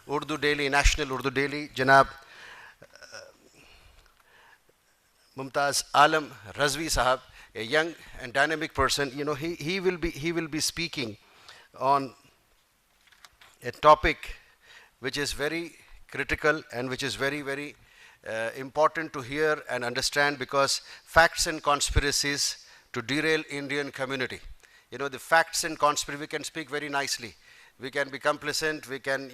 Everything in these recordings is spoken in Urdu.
Urdu Daily, National Urdu Daily, Janab Mumtaz Alam Razvi Sahab, a young and dynamic person. He will be speaking on a topic which is very critical and which is very, very important to hear and understand, because facts and conspiracies to derail Indian community. The facts and conspiracy, we can speak very nicely. We can be complacent, we can,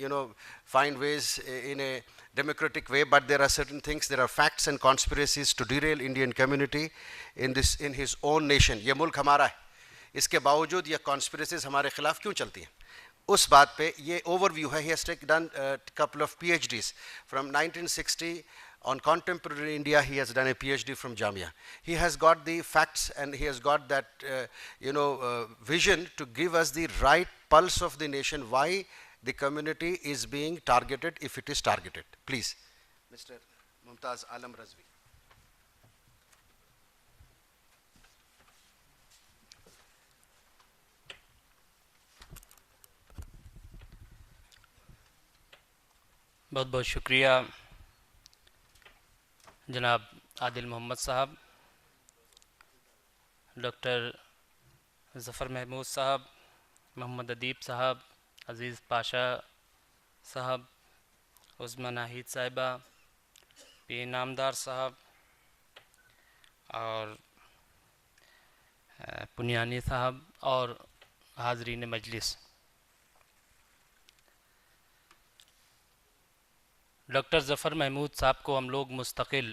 find ways in a democratic way, but there are certain things, there are facts and conspiracies to derail Indian community in his own nation. یہ ملک ہمارا ہے, اس کے باوجود یہ کانسپریسیز ہمارے خلاف کیوں چلتی ہیں, اس بات پہ یہ اوور ویو ہے. He has done a couple of PhDs from 1960 on contemporary India. He has done a PhD from Jamia. He has got the facts and he has got that vision to give us the right pulse of the nation, why the community is being targeted if it is targeted. Please, Mr. Mumtaz Alam Razvi. بہت بہت شکریہ جناب عادل محمد صاحب, ڈاکٹر ظفر محمود صاحب, محمد ادیب صاحب, عزیز پاشا صاحب, عظمیٰ ناہید صاحبہ, پی نامدار صاحب اور پنیانی صاحب اور حاضرین مجلس. ڈاکٹر ظفر محمود صاحب کو ہم لوگ مستقل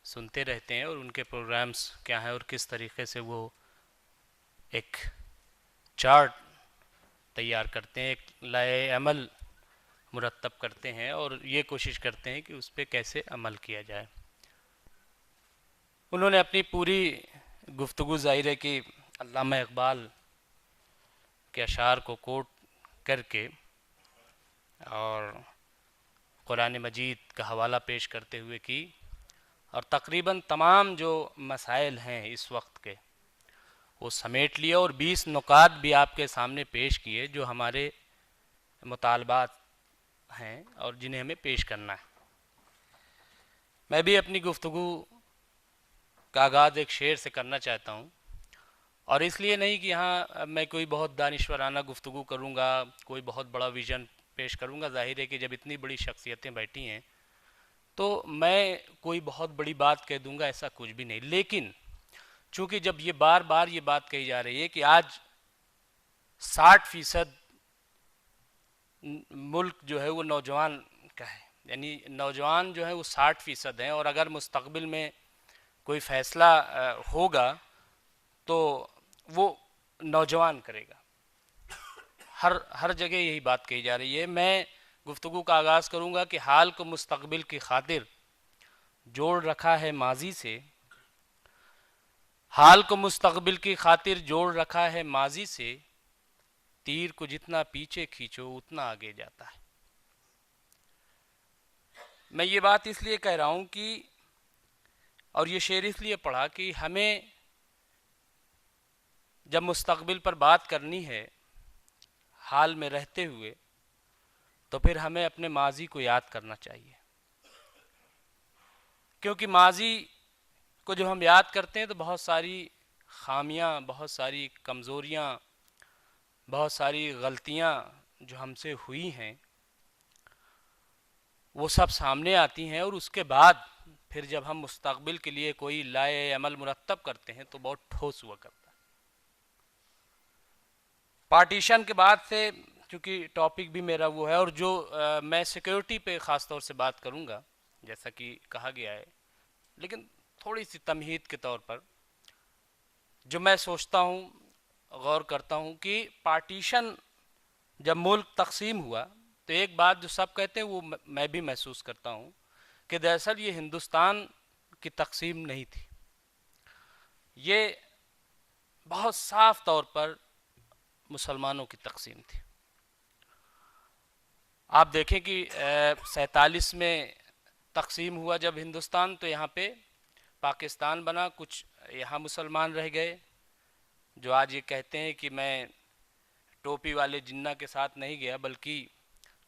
سنتے رہتے ہیں اور ان کے پروگرامز کیا ہیں اور کس طریقے سے وہ ایک چارٹ تیار کرتے ہیں, ایک لائحہ عمل مرتب کرتے ہیں اور یہ کوشش کرتے ہیں کہ اس پہ کیسے عمل کیا جائے. انہوں نے اپنی پوری گفتگو ظاہر ہے کہ علامہ اقبال کے اشعار کو کوٹ کر کے اور قرآن مجید کا حوالہ پیش کرتے ہوئے کی, اور تقریباً تمام جو مسائل ہیں اس وقت کے وہ سمیٹ لیا, اور 20 نکات بھی آپ کے سامنے پیش کیے جو ہمارے مطالبات ہیں اور جنہیں ہمیں پیش کرنا ہے. میں بھی اپنی گفتگو کا آغاز ایک شعر سے کرنا چاہتا ہوں, اور اس لیے نہیں کہ یہاں میں کوئی بہت دانشورانہ گفتگو کروں گا, کوئی بہت بڑا ویژن پیش کروں گا. ظاہر ہے کہ جب اتنی بڑی شخصیتیں بیٹھی ہیں تو میں کوئی بہت بڑی بات کہہ دوں گا, ایسا کچھ بھی نہیں. لیکن چونکہ جب یہ بار بار یہ بات کہی جا رہی ہے کہ آج 60% ملک جو ہے وہ نوجوان کا ہے, یعنی نوجوان جو ہے وہ 60% ہیں, اور اگر مستقبل میں کوئی فیصلہ ہوگا تو وہ نوجوان کرے گا. ہر جگہ یہی بات کہی جا رہی ہے. میں گفتگو کا آغاز کروں گا کہ حال کو مستقبل کی خاطر جوڑ رکھا ہے ماضی سے, حال کو مستقبل کی خاطر جوڑ رکھا ہے ماضی سے, تیر کو جتنا پیچھے کھینچو اتنا آگے جاتا ہے. میں یہ بات اس لیے کہہ رہا ہوں کہ, اور یہ شعر اس لیے پڑھا کہ ہمیں جب مستقبل پر بات کرنی ہے حال میں رہتے ہوئے تو پھر ہمیں اپنے ماضی کو یاد کرنا چاہیے, کیونکہ ماضی کو جب ہم یاد کرتے ہیں تو بہت ساری خامیاں, بہت ساری کمزوریاں, بہت ساری غلطیاں جو ہم سے ہوئی ہیں وہ سب سامنے آتی ہیں, اور اس کے بعد پھر جب ہم مستقبل کے لیے کوئی لائحہ عمل مرتب کرتے ہیں تو بہت ٹھوس ہوا کرتا ہے. پارٹیشن کے بعد سے چونکہ ٹاپک بھی میرا وہ ہے, اور جو میں سیکیورٹی پہ خاص طور سے بات کروں گا جیسا کہ کہا گیا ہے, لیکن تھوڑی سی تمہید کے طور پر جو میں سوچتا ہوں, غور کرتا ہوں کہ پارٹیشن جب ملک تقسیم ہوا تو ایک بات جو سب کہتے ہیں وہ میں بھی محسوس کرتا ہوں کہ دراصل یہ ہندوستان کی تقسیم نہیں تھی, یہ بہت صاف طور پر مسلمانوں کی تقسیم تھی. آپ دیکھیں کہ 47 میں تقسیم ہوا جب ہندوستان, تو یہاں پہ پاکستان بنا, کچھ یہاں مسلمان رہ گئے جو آج یہ کہتے ہیں کہ میں ٹوپی والے جنہ کے ساتھ نہیں گیا بلکہ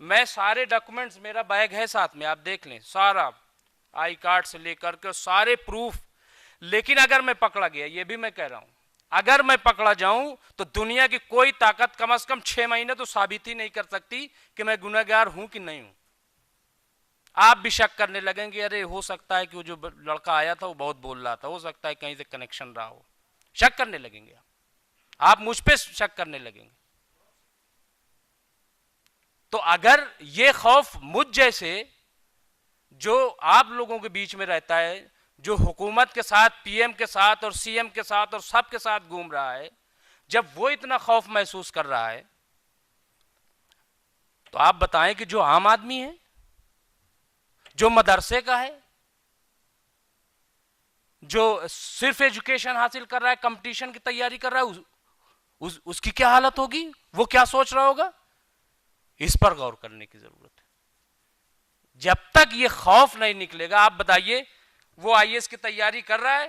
میں سارے ڈاکومنٹس، میرا بیگ ہے ساتھ میں، آپ دیکھ لیں، سارا آئی کارڈ سے لے کر کے سارے پروف. لیکن اگر میں پکڑا گیا، یہ بھی میں کہہ رہا ہوں، اگر میں پکڑا جاؤں تو دنیا کی کوئی طاقت کم از کم 6 مہینے تو ثابت ہی نہیں کر سکتی کہ میں گنہگار ہوں کہ نہیں ہوں. آپ بھی شک کرنے لگیں گے، ارے ہو سکتا ہے کہ وہ جو لڑکا آیا تھا وہ بہت بول رہا تھا، ہو سکتا ہے کہیں سے کنیکشن رہا ہو. شک کرنے لگیں گے آپ مجھ پہ شک کرنے لگیں گے. تو اگر یہ خوف مجھ جیسے جو آپ لوگوں کے بیچ میں رہتا ہے، جو حکومت کے ساتھ، پی ایم کے ساتھ اور سی ایم کے ساتھ اور سب کے ساتھ گھوم رہا ہے، جب وہ اتنا خوف محسوس کر رہا ہے، تو آپ بتائیں کہ جو عام آدمی ہے، جو مدرسے کا ہے، جو صرف ایجوکیشن حاصل کر رہا ہے، کمپٹیشن کی تیاری کر رہا ہے، اس کی کیا حالت ہوگی؟ وہ کیا سوچ رہا ہوگا؟ اس پر غور کرنے کی ضرورت ہے. جب تک یہ خوف نہیں نکلے گا، آپ بتائیے، وہ آئی ایس کی تیاری کر رہا ہے،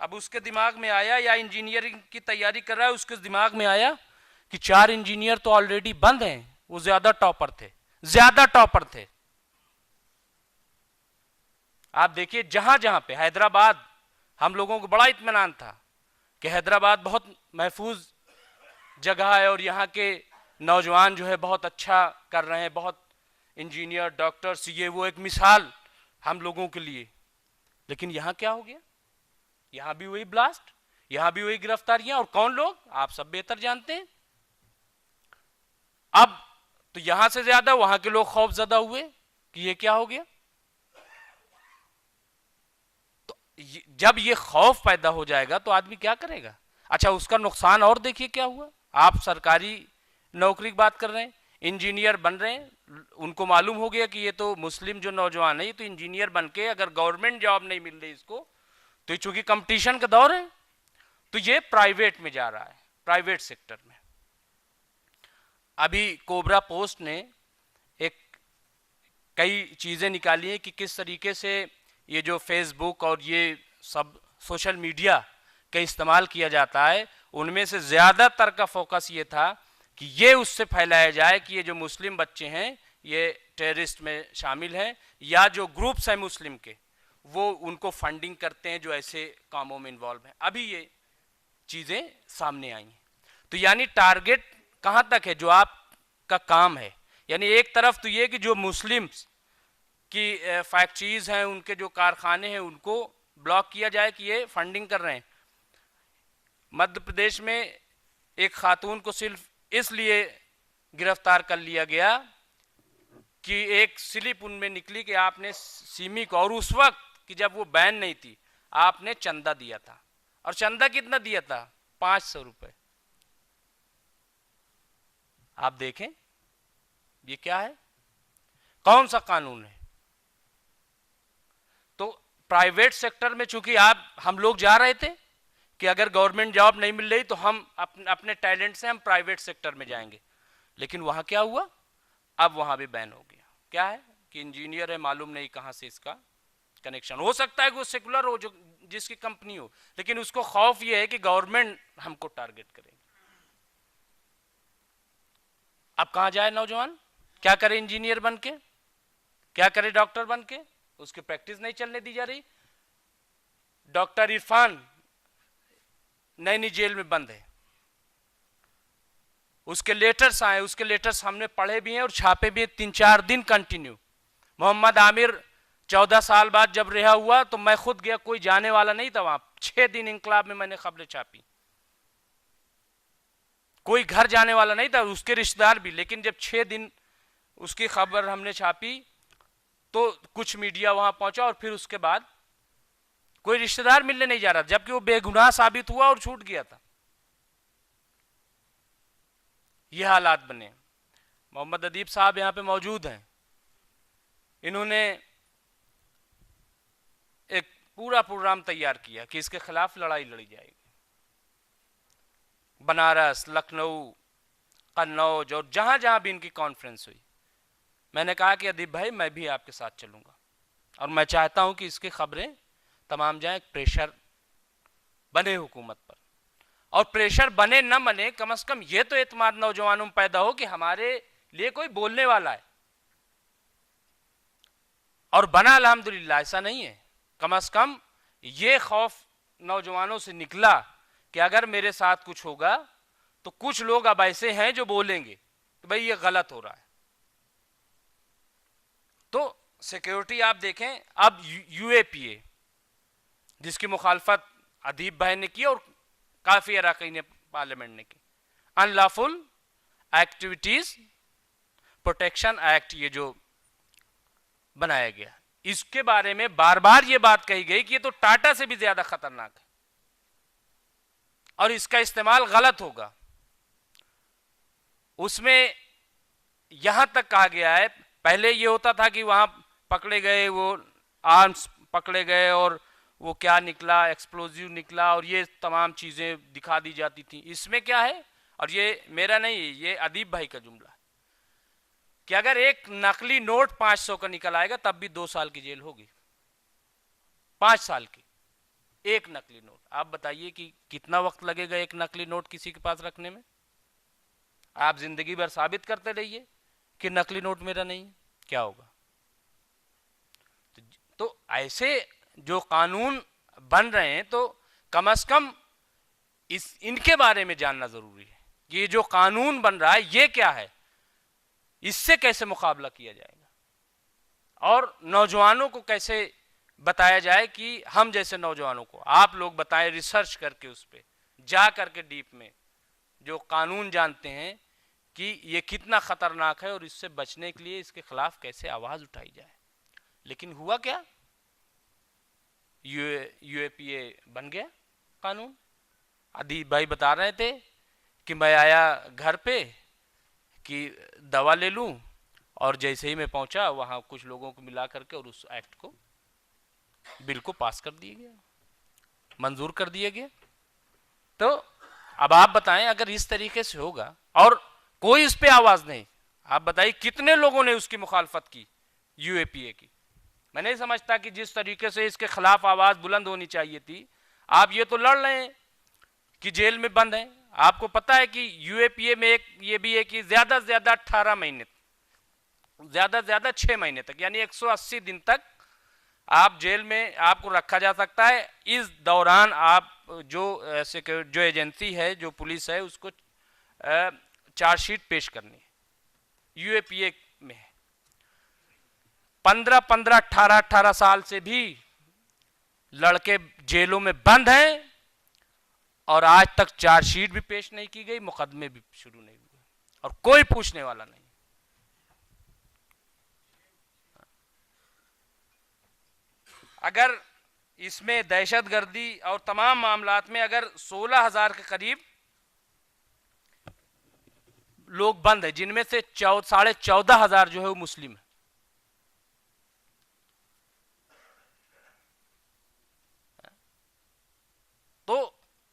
اب اس کے دماغ میں آیا، یا انجینئرنگ کی تیاری کر رہا ہے، اس کے دماغ میں آیا کہ 4 انجینئر تو آلریڈی بند ہیں، وہ زیادہ ٹاپر تھے. آپ دیکھیے جہاں جہاں پہ، حیدرآباد، ہم لوگوں کو بڑا اطمینان تھا کہ حیدرآباد بہت محفوظ جگہ ہے اور یہاں کے نوجوان جو ہے بہت اچھا کر رہے ہیں، بہت انجینئر، ڈاکٹرز، یہ وہ ایک مثال ہم لوگوں کے لیے. لیکن یہاں کیا ہو گیا؟ یہاں بھی وہی بلاسٹ، یہاں بھی وہی گرفتاریاں، اور کون لوگ؟ آپ سب بہتر جانتے ہیں. اب تو یہاں سے زیادہ وہاں کے لوگ خوف زدہ ہوئے کہ یہ کیا ہو گیا. تو جب یہ خوف پیدا ہو جائے گا تو آدمی کیا کرے گا؟ اچھا، اس کا نقصان اور دیکھیے کیا ہوا. آپ سرکاری نوکری کی بات کر رہے ہیں، انجینئر بن رہے ہیں، ان کو معلوم ہو گیا کہ یہ تو مسلم جو نوجوان ہے، یہ تو انجینئر بن کے اگر گورنمنٹ جاب نہیں مل رہی اس کو، تو چونکہ کمپٹیشن کا دور ہے تو یہ پرائیویٹ میں جا رہا ہے، پرائیویٹ سیکٹر میں. ابھی کوبرا پوسٹ نے ایک کئی چیزیں نکالی ہیں کہ کس طریقے سے یہ جو فیس بک اور یہ سب سوشل میڈیا کا استعمال کیا جاتا ہے، ان میں سے زیادہ تر کا فوکس یہ تھا کہ یہ اس سے پھیلایا جائے کہ یہ جو مسلم بچے ہیں یہ ٹیررسٹ میں شامل ہیں، یا جو گروپس ہیں مسلم کے وہ ان کو فنڈنگ کرتے ہیں جو ایسے کاموں میں انوالو ہیں. ابھی یہ چیزیں سامنے آئی ہیں. تو یعنی ٹارگٹ کہاں تک ہے جو آپ کا کام ہے؟ یعنی ایک طرف تو یہ کہ جو مسلم کی فیکٹریز ہیں، ان کے جو کارخانے ہیں، ان کو بلاک کیا جائے کہ یہ فنڈنگ کر رہے ہیں. مدھیہ پردیش میں ایک خاتون کو صرف اس لیے گرفتار کر لیا گیا کہ ایک سلپ ان میں نکلی کہ آپ نے سیمی کو، اور اس وقت کہ جب وہ بین نہیں تھی، آپ نے چندہ دیا تھا. اور چندہ کتنا دیا تھا؟ 500 روپے. آپ دیکھیں یہ کیا ہے، کون سا قانون ہے؟ تو پرائیویٹ سیکٹر میں چونکہ ہم لوگ جا رہے تھے کہ اگر گورنمنٹ جاب نہیں مل رہی تو ہم اپنے ٹیلنٹ سے ہم پرائیویٹ سیکٹر میں جائیں گے. لیکن وہاں کیا ہوا؟ اب وہاں بھی بین ہو گیا. کیا ہے کہ انجینئر ہے، معلوم نہیں کہاں سے اس کا کنیکشن، ہو سکتا ہے کہ وہ سیکولر ہو، جو جس کی کمپنی ہو، لیکن اس کو خوف یہ ہے کہ گورنمنٹ ہم کو ٹارگٹ کرے گی. اب کہاں جائے نوجوان؟ کیا کرے انجینئر بن کے؟ کیا کرے ڈاکٹر بن کے؟ اس کی پریکٹس نہیں چلنے دی جا رہی. ڈاکٹر عرفان نینی جیل میں بند ہے، اس کے لیٹرز آئے، اس کے لیٹرز ہم نے پڑھے بھی ہیں اور چھاپے بھی ہیں 3-4 دن کنٹینیو. محمد عامر 14 سال بعد جب رہا ہوا تو میں خود گیا، کوئی جانے والا نہیں تھا وہاں. 6 دن انقلاب میں نے خبریں چھاپی، کوئی گھر جانے والا نہیں تھا، اس کے رشتہ دار بھی. لیکن جب 6 دن اس کی خبر ہم نے چھاپی تو کچھ میڈیا وہاں پہنچا، اور پھر اس کے بعد کوئی رشتہ دار ملنے نہیں جا رہا، جبکہ وہ بے گناہ ثابت ہوا اور چھوٹ گیا تھا. یہ حالات بنے. محمد ادیب صاحب یہاں پہ موجود ہیں، انہوں نے ایک پورا پروگرام تیار کیا کہ اس کے خلاف لڑائی لڑی جائے گی. بنارس، لکھنؤ، قنوج اور جہاں جہاں بھی ان کی کانفرنس ہوئی، میں نے کہا کہ ادیب بھائی میں بھی آپ کے ساتھ چلوں گا، اور میں چاہتا ہوں کہ اس کی خبریں تمام جائیں. پریشر بنے حکومت پر، اور پریشر بنے نہ بنے، کم از کم یہ تو اعتماد نوجوانوں میں پیدا ہو کہ ہمارے لیے کوئی بولنے والا ہے، اور بنا الحمدللہ، ایسا نہیں ہے. کم از کم یہ خوف نوجوانوں سے نکلا کہ اگر میرے ساتھ کچھ ہوگا تو کچھ لوگ اب ایسے ہیں جو بولیں گے کہ بھئی یہ غلط ہو رہا ہے. تو سیکیورٹی آپ دیکھیں، اب یو اے پی اے جس کی مخالفت ادیب بھائی نے کی اور کافی اراکین پارلیمنٹ نے کی، ان لافل ایکٹیویٹیز پروٹیکشن ایکٹ یہ جو بنایا گیا، اس کے بارے میں بار بار یہ بات کہی گئی کہ یہ تو ٹاٹا سے بھی زیادہ خطرناک ہے اور اس کا استعمال غلط ہوگا. اس میں یہاں تک کہا گیا ہے، پہلے یہ ہوتا تھا کہ وہاں پکڑے گئے، وہ آرمز پکڑے گئے اور وہ کیا نکلا، ایکسپلوزیو نکلا، اور یہ تمام چیزیں دکھا دی جاتی تھیں. اس میں کیا ہے، اور یہ میرا نہیں، یہ ادیب بھائی کا جملہ ہے، کہ اگر ایک نقلی نوٹ 500 کا نکل آئے گا تب بھی 2 سال کی جیل ہوگی. 5 سال کی ایک نقلی نوٹ. آپ بتائیے کہ کتنا وقت لگے گا ایک نقلی نوٹ کسی کے پاس رکھنے میں؟ آپ زندگی بھر ثابت کرتے رہیے کہ نقلی نوٹ میرا نہیں، کیا ہوگا؟ تو ایسے جو قانون بن رہے ہیں تو کم از کم ان کے بارے میں جاننا ضروری ہے. یہ جو قانون بن رہا ہے یہ کیا ہے، اس سے کیسے مقابلہ کیا جائے گا، اور نوجوانوں کو کیسے بتایا جائے کہ ہم جیسے نوجوانوں کو آپ لوگ بتائیں، ریسرچ کر کے اس پہ جا کر کے ڈیپ میں جو قانون جانتے ہیں کہ یہ کتنا خطرناک ہے اور اس سے بچنے کے لیے اس کے خلاف کیسے آواز اٹھائی جائے. لیکن ہوا کیا، یو اے پی اے بن گیا قانون. ادیب بھائی بتا رہے تھے کہ میں آیا گھر پہ کہ دوا لے لوں، اور جیسے ہی میں پہنچا وہاں کچھ لوگوں کو ملا کر کے اور اس ایکٹ کو، بل کو پاس کر دیا گیا، منظور کر دیا گیا. تو اب آپ بتائیں اگر اس طریقے سے ہوگا اور کوئی اس پہ آواز نہیں، آپ بتائیے کتنے لوگوں نے اس کی مخالفت کی، یو اے پی اے کی. میں نہیں سمجھتا کہ جس طریقے سے اس کے خلاف آواز بلند ہونی چاہیے تھی. آپ یہ تو لڑ رہے ہیں کہ جیل میں بند ہیں. آپ کو پتا ہے کہ یو اے پی اے میں ایک یہ بھی ہے کہ زیادہ سے زیادہ 18 مہینے، زیادہ سے زیادہ 6 مہینے تک، یعنی 180 دن تک آپ جیل میں آپ کو رکھا جا سکتا ہے. اس دوران آپ جو ایجنسی ہے، جو پولیس ہے، اس کو چارج شیٹ پیش کرنی ہے. یو اے پی اے میں 15 18 سال سے بھی لڑکے جیلوں میں بند ہیں اور آج تک چارج شیٹ بھی پیش نہیں کی گئی، مقدمے بھی شروع نہیں ہوئے اور کوئی پوچھنے والا نہیں. اگر اس میں دہشت گردی اور تمام معاملات میں اگر 16,000 کے قریب لوگ بند ہیں، جن میں سے 14,500 جو ہے وہ مسلم ہیں. تو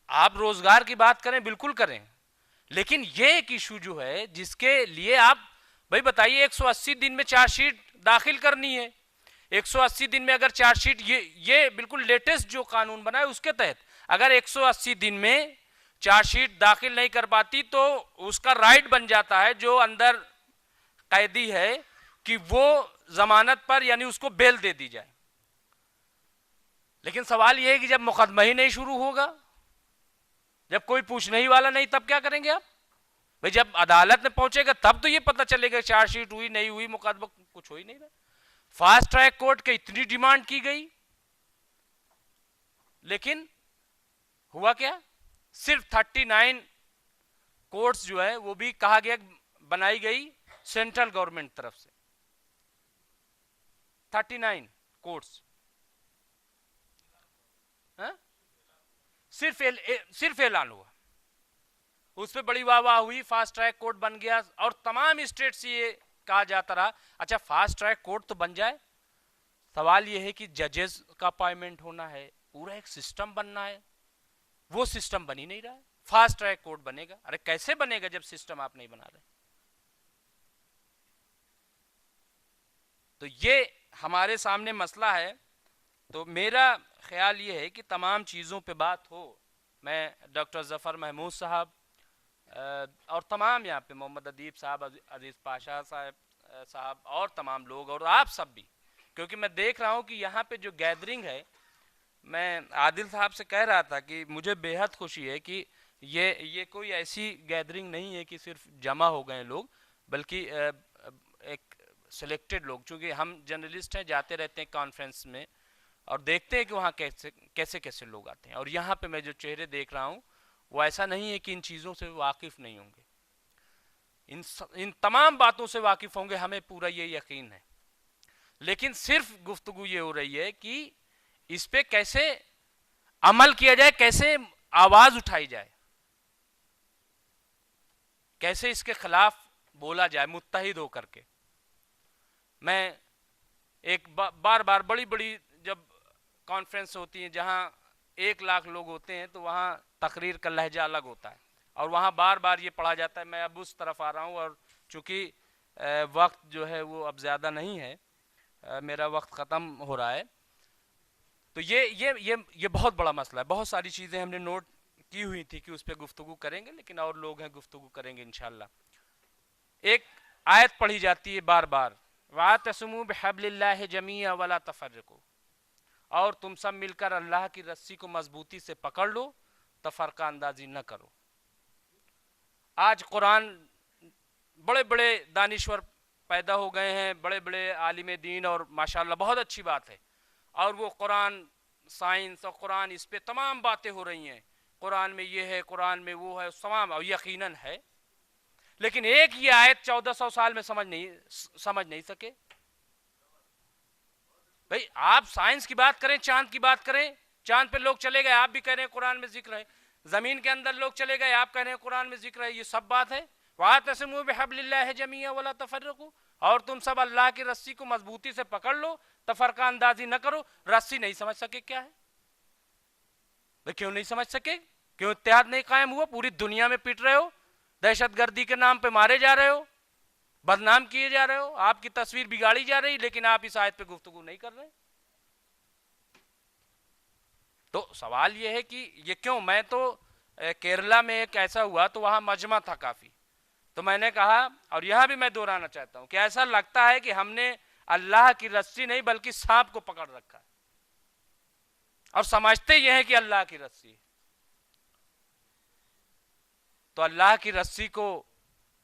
آپ روزگار کی بات کریں، بالکل کریں، لیکن یہ ایک ایشو جو ہے جس کے لیے آپ بھائی بتائیے 180 دن میں چارج شیٹ داخل کرنی ہے. 180 دن میں اگر چارج شیٹ، یہ بالکل لیٹسٹ جو قانون بنا ہے اس کے تحت اگر 180 دن میں چارج شیٹ داخل نہیں کر پاتی تو اس کا رائٹ بن جاتا ہے جو اندر قیدی ہے کہ وہ ضمانت پر، یعنی اس کو بیل دے دی جائے. لیکن سوال یہ ہے کہ جب مقدمہ ہی نہیں شروع ہوگا، جب کوئی پوچھنے ہی والا نہیں، تب کیا کریں گے آپ؟ بھئی جب عدالت میں پہنچے گا تب تو یہ پتہ چلے گا چارج شیٹ ہوئی نہیں ہوئی، مقدمہ کچھ ہو ہی نہیں رہا. فاسٹ ٹریک کورٹ کے اتنی ڈیمانڈ کی گئی، لیکن ہوا کیا؟ صرف 39 کورٹس جو ہے وہ بھی کہا گیا بنائی گئی سینٹرل گورنمنٹ طرف سے. 39 کورٹس صرف اعلان ہوا، اس پہ بڑی واہ واہ ہوئی، فاسٹ ٹریک کورٹ بن گیا اور تمام اسٹیٹ سے یہ کہا جاتا رہا اچھا فاسٹ ٹریک کورٹ تو بن جائے. سوال یہ ہے کہ ججز کا اپائنٹمنٹ ہونا ہے، پورا ایک سسٹم بننا ہے، وہ سسٹم بن ہی نہیں رہا ہے. فاسٹ ٹریک کورٹ بنے گا، ارے کیسے بنے گا جب سسٹم آپ نہیں بنا رہے؟ تو یہ ہمارے سامنے مسئلہ ہے. تو میرا خیال یہ ہے کہ تمام چیزوں پہ بات ہو. میں ڈاکٹر ظفر محمود صاحب، اور تمام یہاں پہ محمد ادیب صاحب، عزیز پاشا صاحب اور تمام لوگ اور آپ سب بھی، کیونکہ میں دیکھ رہا ہوں کہ یہاں پہ جو گیدرنگ ہے، میں عادل صاحب سے کہہ رہا تھا کہ مجھے بے حد خوشی ہے کہ یہ کوئی ایسی گیدرنگ نہیں ہے کہ صرف جمع ہو گئے لوگ، بلکہ ایک سلیکٹڈ لوگ، چونکہ ہم جرنلسٹ ہیں، جاتے رہتے ہیں کانفرنس میں اور دیکھتے ہیں کہ وہاں کیسے کیسے لوگ آتے ہیں، اور یہاں پہ میں جو چہرے دیکھ رہا ہوں وہ ایسا نہیں ہے کہ ان چیزوں سے واقف نہیں ہوں گے، ان تمام باتوں سے واقف ہوں گے، ہمیں پورا یہ یقین ہے، لیکن صرف گفتگو یہ ہو رہی ہے کہ اس پہ کیسے عمل کیا جائے، کیسے آواز اٹھائی جائے، کیسے اس کے خلاف بولا جائے متحد ہو کر کے۔ میں ایک بار بار بڑی بڑی جب کانفرنس ہوتی ہیں جہاں 1,00,000 لوگ ہوتے ہیں تو وہاں تقریر کا لہجہ الگ ہوتا ہے، اور وہاں بار بار یہ پڑھا جاتا ہے۔ میں اب اس طرف آ رہا ہوں، اور چونکہ وقت جو ہے وہ اب زیادہ نہیں ہے، میرا وقت ختم ہو رہا ہے، تو یہ بہت بڑا مسئلہ ہے۔ بہت ساری چیزیں ہم نے نوٹ کی ہوئی تھی کہ اس پہ گفتگو کریں گے، لیکن اور لوگ ہیں گفتگو کریں گے انشاءاللہ۔ ایک آیت پڑھی جاتی ہے بار بار، وَاعْتَصِمُوا بِحَبْلِ اللَّهِ جَمِيعًا وَلَا تَفَرِّقُوا، اور تم سب مل کر اللہ کی رسی کو مضبوطی سے پکڑ لو، تفرقہ اندازی نہ کرو۔ آج قرآن، بڑے بڑے دانشور پیدا ہو گئے ہیں، بڑے بڑے عالم دین، اور ماشاءاللہ بہت اچھی بات ہے، اور وہ قرآن سائنس اور قرآن اس پہ تمام باتیں ہو رہی ہیں، قرآن میں یہ ہے، قرآن میں وہ ہے، تمام یقیناً ہے، لیکن ایک یہ آیت 1400 سال میں سمجھ نہیں سکے۔ بھئی آپ سائنس کی بات کریں، چاند کی بات کریں، چاند پہ لوگ چلے گئے، آپ بھی کہہ رہے ہیں قرآن میں ذکر ہے، زمین کے اندر لوگ چلے گئے، آپ کہہ رہے ہیں قرآن میں ذکر ہے، یہ سب بات ہے۔ وَاعْتَصِمُوا بِحَبْلِ اللَّهِ جَمِيعًا وَلَا تَفَرَّقُوا، اور تم سب اللہ کی رسی کو مضبوطی سے پکڑ لو، تفرقہ اندازی نہ کرو۔ رسی نہیں سمجھ سکے کیا ہے؟ بھئی کیوں نہیں سمجھ سکے؟ کیوں اتحاد نہیں قائم ہوا؟ پوری دنیا میں پیٹ رہے ہو، دہشت گردی کے نام پہ مارے جا رہے ہو، بدنام کیے جا رہے ہو، آپ کی تصویر بگاڑی جا رہی، لیکن آپ اس آیت پہ گفتگو نہیں کر رہے۔ تو سوال یہ ہے کہ یہ کیوں؟ میں تو کیرلا میں ایک ایسا ہوا تو وہاں مجمع تھا کافی، تو میں نے کہا، اور یہاں بھی میں دہرانا چاہتا ہوں کہ ایسا لگتا ہے کہ ہم نے اللہ کی رسی نہیں بلکہ سانپ کو پکڑ رکھا ہے، اور سمجھتے یہ ہیں کہ اللہ کی رسی۔ تو اللہ کی رسی کو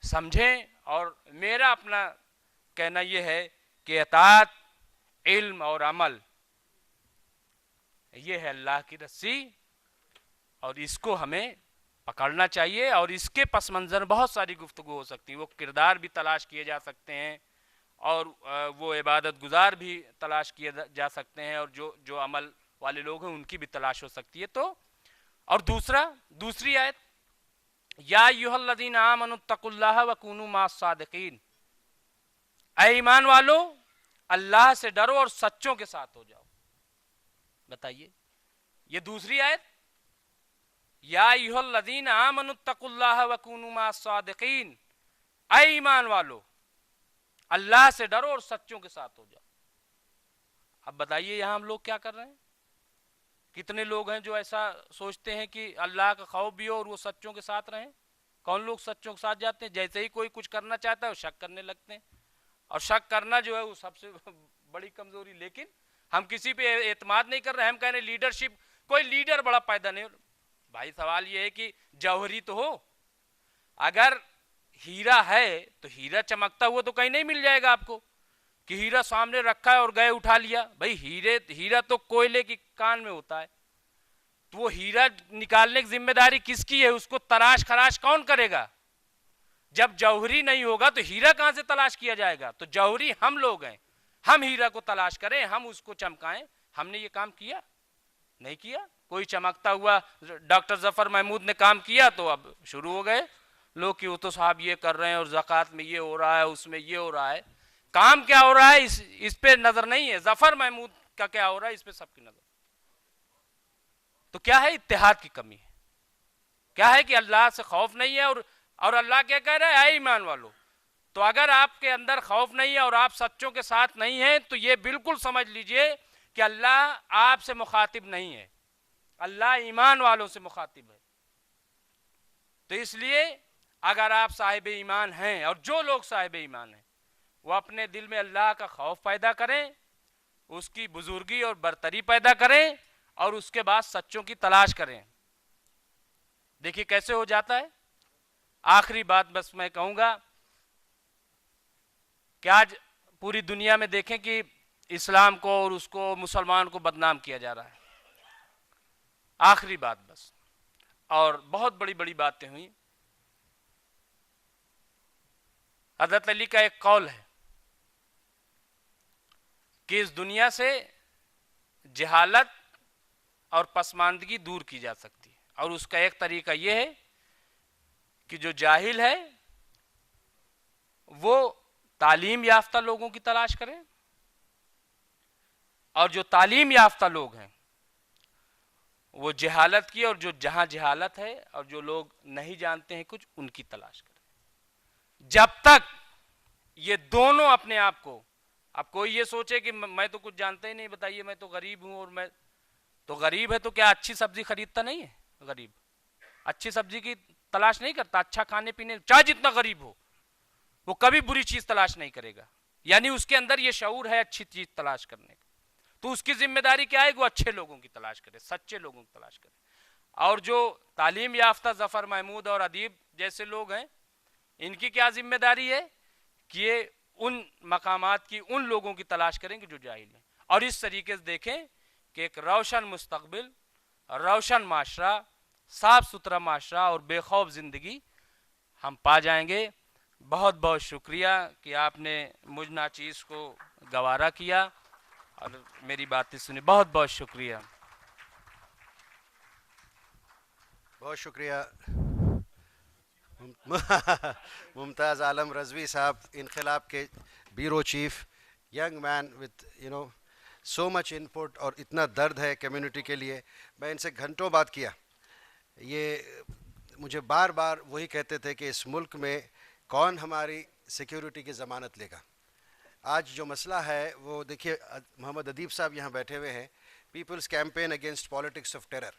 سمجھیں، اور میرا اپنا کہنا یہ ہے کہ اطاعت، علم اور عمل، یہ ہے اللہ کی رسی، اور اس کو ہمیں پکڑنا چاہیے، اور اس کے پس منظر بہت ساری گفتگو ہو سکتی ہیں، وہ کردار بھی تلاش کیے جا سکتے ہیں، اور وہ عبادت گزار بھی تلاش کیے جا سکتے ہیں، اور جو عمل والے لوگ ہیں ان کی بھی تلاش ہو سکتی ہے۔ تو اور دوسری آیت، یا ایھا الذین آمنوا اتقوا اللہ وکونوا مع الصادقین، اے ایمان والو اللہ سے ڈرو اور سچوں کے ساتھ ہو جاؤ۔ بتائیے، یہ دوسری آیت، یا ایھا الذین آمنوا اتقوا اللہ وکونوا مع الصادقین، اے ایمان والو اللہ سے ڈرو اور سچوں کے ساتھ ہو جاؤ۔ اب بتائیے یہاں ہم لوگ کیا کر رہے ہیں؟ کتنے لوگ ہیں جو ایسا سوچتے ہیں کہ اللہ کا خوف بھی ہو اور وہ سچوں کے ساتھ رہیں؟ کون لوگ سچوں کے ساتھ جاتے ہیں؟ جیسے ہی کوئی کچھ کرنا چاہتا ہے وہ شک کرنے لگتے ہیں، اور شک کرنا جو ہے وہ سب سے بڑی کمزوری۔ لیکن ہم کسی پہ اعتماد نہیں کر رہے، ہم کہہ رہے ہیں لیڈرشپ، کوئی لیڈر بڑا پیدا نہیں ہو۔ بھائی سوال یہ ہے کہ جوہری تو ہو، اگر ہیرا ہے تو ہیرا چمکتا ہوا تو کہیں نہیں مل جائے گا آپ کو کہ ہیرا سامنے رکھا ہے اور گئے اٹھا لیا۔ بھائی ہیرا تو کوئلے کی کان میں ہوتا ہے، تو وہ ہیرا نکالنے کی ذمہ داری کس کی ہے؟ اس کو تلاش خراش کون کرے گا؟ جب جوہری نہیں ہوگا تو ہیرا کہاں سے تلاش کیا جائے گا؟ تو جوہری ہم لوگ ہیں، ہم ہیرا کو تلاش کریں، ہم اس کو چمکائیں۔ ہم نے یہ کام کیا نہیں کیا؟ کوئی چمکتا ہوا ڈاکٹر ظفر محمود نے کام کیا تو اب شروع ہو گئے لوگ کہ وہ تو صاحب یہ کر رہے ہیں، اور زکوٰۃ میں یہ ہو رہا ہے، اس میں یہ ہو رہا ہے۔ کام کیا ہو رہا ہے اس پہ نظر نہیں ہے، ظفر محمود کا کیا ہو رہا ہے اس پہ سب کی نظر۔ تو کیا ہے؟ اتحاد کی کمی ہے۔ کیا ہے کہ اللہ سے خوف نہیں ہے، اور اللہ کیا کہہ رہا ہے؟ اے ایمان والو۔ تو اگر آپ کے اندر خوف نہیں ہے اور آپ سچوں کے ساتھ نہیں ہیں تو یہ بالکل سمجھ لیجئے کہ اللہ آپ سے مخاطب نہیں ہے، اللہ ایمان والوں سے مخاطب ہے۔ تو اس لیے اگر آپ صاحب ایمان ہیں، اور جو لوگ صاحب ایمان ہیں، وہ اپنے دل میں اللہ کا خوف پیدا کریں، اس کی بزرگی اور برتری پیدا کریں، اور اس کے بعد سچوں کی تلاش کریں. دیکھیے کیسے ہو جاتا ہے. آخری بات بس میں کہوں گا کہ آج پوری دنیا میں دیکھیں کہ اسلام کو اور اس کو مسلمان کو بدنام کیا جا رہا ہے. آخری بات بس، اور بہت بڑی بڑی باتیں ہوئیں. حضرت علی کا ایک قول ہے کہ اس دنیا سے جہالت اور پسماندگی دور کی جا سکتی ہے، اور اس کا ایک طریقہ یہ ہے کہ جو جاہل ہے وہ تعلیم یافتہ لوگوں کی تلاش کریں، اور جو تعلیم یافتہ لوگ ہیں وہ جہالت کی، اور جو جہاں جہالت ہے اور جو لوگ نہیں جانتے ہیں کچھ، ان کی تلاش کریں. جب تک یہ دونوں اپنے آپ کو، اب کوئی یہ سوچے کہ میں تو کچھ جانتا ہی نہیں، بتائیے میں تو غریب ہوں، اور میں تو غریب ہے تو کیا اچھی سبزی خریدتا نہیں ہے؟ غریب اچھی سبزی کی تلاش نہیں کرتا، اچھا کھانے پینے، چاہے جتنا غریب ہو وہ کبھی بری چیز تلاش نہیں کرے گا. یعنی اس کے اندر یہ شعور ہے اچھی چیز تلاش کرنے کا. تو اس کی ذمہ داری کیا ہے کہ وہ اچھے لوگوں کی تلاش کرے، سچے لوگوں کی تلاش کرے. اور جو تعلیم یافتہ ظفر محمود اور ادیب جیسے لوگ ہیں، ان کی کیا ذمہ داری ہے کہ یہ ان مقامات کی، ان لوگوں کی تلاش کریں کہ جو جاہل ہیں، اور اس طریقے سے دیکھیں کہ ایک روشن مستقبل، روشن معاشرہ، صاف ستھرا معاشرہ اور بے خوف زندگی ہم پا جائیں گے. بہت بہت شکریہ کہ آپ نے مجھ ناچیز کو گوارا کیا اور میری باتیں سنی. بہت بہت شکریہ. بہت شکریہ ممتاز عالم رضوی صاحب، انقلاب کے bureau chief, young man with so much input, اور اتنا درد ہے کمیونٹی کے لیے. میں ان سے گھنٹوں بات کیا. یہ مجھے بار بار وہی کہتے تھے کہ اس ملک میں کون ہماری سیکیورٹی کی ضمانت لے گا. آج جو مسئلہ ہے وہ دیکھیے، محمد ادیب صاحب یہاں بیٹھے ہوئے ہیں، people's campaign against politics of terror.